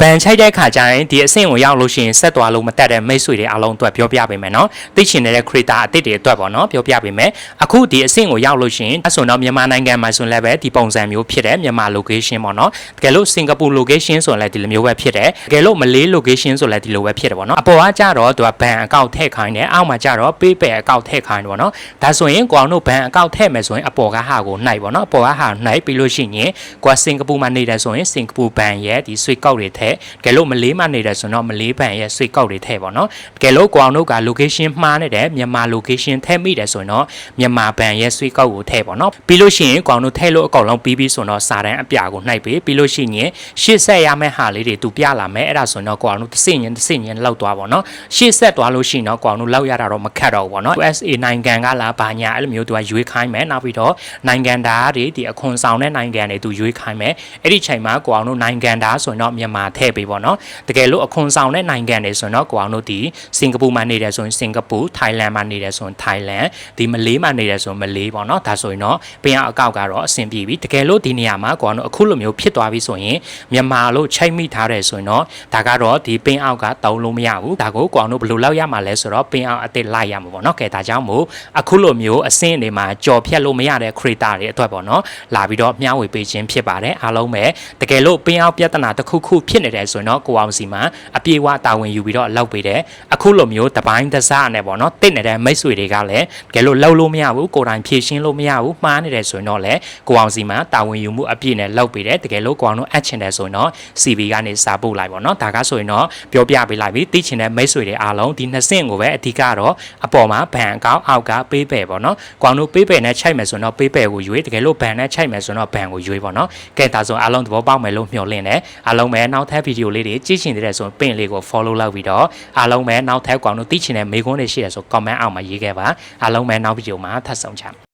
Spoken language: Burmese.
ဘန်ချိုက်တဲ့ခါကျရင်ဒီအဆင့်ကိုရောက်လို့ရှိရင်ဆက်သွားလို့မတက်တဲ့မိတ်ဆွေတွေအားလုံးအတွက်ပြောပြပေးမယ်နော်သိချင်တဲ့ creator အသစ်တွေအတွက်ပေါ့နော်ပြောပြပေးမယ်အခုဒီအဆင့်ကိုရောက်လို့ရှိရင်အဆိုတော့မြန်မာနိုင်ငံမှာဆိုလည်းပဲဒီပုံစံမျိုးဖြစ်တဲ့မြန်မာ location ပေါ့နော်တကယ်လို့စင်ကာပူ location ဆိုလည်းဒီလိုမျိုးပဲဖြစ်တယ်တကယ်လို့မလေး location ဆိုလည်းဒီလိုပဲဖြစ်တယ်ပေါ့နော်အပေါ်ကကြတော့သူကဘန်အကောင့်ထည့်ခိုင်းတယ်အောက်မှာကြတော့ PayPal အကောင့်ထည့်ခိုင်းတယ်ပေါ့နော်ဒါဆိုရင်ကိုအောင်တို့ဘန်အကောင့်ထည့်မယ်ဆိုရင်အပေါ်ကဟာကိုနှိုက်ပေါ့နော်အပေါ်ကဟာနှိုက်ပြီးလို့ရှိရင်ကိုကစင်ကာပူမှာနေတယ်ဆိုရင်စင်ကာပူဘန်ရဲ့ဒီဆွေကောက်တွေထည့်တကယ်လို့မလေးမှာနေတယ်ဆိုတော့မလေးဘန်ရဲ့ဆွေကောက်တွေထည့်ပေါ့နော်တကယ်လို့ကိုအောင်တို့က location မှားနေတယ်မြန်မာ location ထည့်မိတယ်ဆိုရင်တော့မြန်မာဘန်ရဲ့ဆွေကောက်ကိုထည့်ပေါ့နော်ပြီးလို့ရှိရင်ကိုအောင်တို့ထည့်လို့အကောင်လုံးပြီးပြီးဆိုတော့စာတန်းအပြာကိုနှိုက်ပြီးလို့ရှိရင်ရှေ့ဆက်ရမယ့်ဟာလေးတွေသူပြလာမယ်အဲ့ဒါဆိုရင်တော့ကိုအောင်တို့တစ်စင်ရင်လောက်သွားပေါ့နော်ရှေ့ဆက်သွားလို့ရှိရင်တော့ကိုအောင်တို့လောက်ရတာတော့မခက်တော့ဘူးပေါ့နော် USA နိုင်ငံကလာဘာညာအဲ့လိုမျိုးသူကရွေးခိုင်းမယ်နောက်ပြီးတော့နိုင်ငံသားတွေဒီအခွန်ဆောင်တဲ့နိုင်ငံတွေသူရွေးခိုင်းမယ်အဲ့ဒီချိန်မှာကိုအောင်တို့နိုင်ငံသားဆိုရင်တော့မြန်မာထည့်ပေးပေါ့နော်တကယ်လို့အခွန်ဆောင်တဲ့နိုင်ငံတွေဆိုရင်တော့ကိုအောင်တို့ဒီစင်ကာပူမှာနေတယ်ဆိုရင်စင်ကာပူထိုင်းလန်မှာနေတယ်ဆိုရင်ထိုင်းလန်ဒီမလေးမှာနေတယ်ဆိုရင်မလေးပေါ့နော်ဒါဆိုရင်တော့ပြင်အကောက်ကတော့အဆင်ပြေပြီတကယ်လို့ဒီနေရာမှာကိုအောင်တို့အခုလိုမျိုးဖြစ်သွားပြီဆိုရင်မြန်မာလို့ချိန်မိထားတယ်ဆိုရင်တော့ဒါကတော့ဒီပင်အောက်ကတုံးလို့မရဘူးဒါကိုကိုအောင်တို့ဘယ်လိုလောက်ရမှာလဲဆိုတော့ပင်အောက်အစ်စ်လိုက်ရမှာပေါ့နော်ကဲဒါကြောင့်မို့အခုလိုမျိုးအဆင့်တွေမှာကြော်ဖြတ်လို့မရတဲ့ creator တွေအတွက်ပေါ့နော်လာပြီးတော့မျှဝေပေးခြင်းဖြစ်ပါတယ်အားလုံးပဲတကယ်လို့ပင်အောက်ပြဿနာတစ်ခုခုဖြစ်နေတယ်ဆိုရင်တော့ကိုအောင်စီမှာအပြေအဝတာဝန်ယူပြီးတော့လောက်ပေးတယ်အခုလိုမျိုးတပိုင်းတစားနဲ့ပေါ့နော်တစ်နေတဲ့မိတ်ဆွေတွေကလည်းတကယ်လို့လောက်လို့မရဘူးကိုယ်တိုင်ဖြည့်ရှင်းလို့မရဘူးမှားနေတယ်ဆိုရင်တော့လေကိုအောင်စီမှာတာဝန်ယူမှုအပြည့်နဲ့လောက်ပေးတယ်တကယ်လို့ကိုအောင်တို့အပ်ချင်တယ်ဆိုရင်တော့ CV ကနေစာပို့လိုက်ပေါ့နော်ဒါကဆိုရင်တော့ပြောပြပေးလိုက်ပြီသိချင်တဲ့မိတ်ဆွေတွေအားလုံးဒီနှစ်ဆင့်ကိုပဲအဓိကတော့အပေါ်မှာဘန်အကောင့်အောက်က PayPal ပေါ့နော်ကိုအောင်တို့ PayPal နဲ့ချိန်မယ်ဆိုတော့ PayPal ကိုရွေးတကယ်လို့ဘန်နဲ့ချိန်မယ်ဆိုတော့ဘန်ကိုရွေးပေါ့နော်ကဲဒါဆိုအားလုံးသဘောပေါက်မယ်လို့မျှော်လင့်တယ်အားလုံးပဲနောက်ထပ်ဗီဒီယိုလေးတွေကြည့်ချင်တဲ့ဆိုပင်လေးကို follow လုပ်ပြီးတော့အားလုံးပဲနောက်ထပ်ကိုအောင်တို့သိချင်တဲ့မေးခွန်းတွေရှိတယ်ဆို comment အောက်မှာရေးခဲ့ပါအားလုံးပဲနောက်ဗီဒီယိုမှာထပ်ဆုံကြ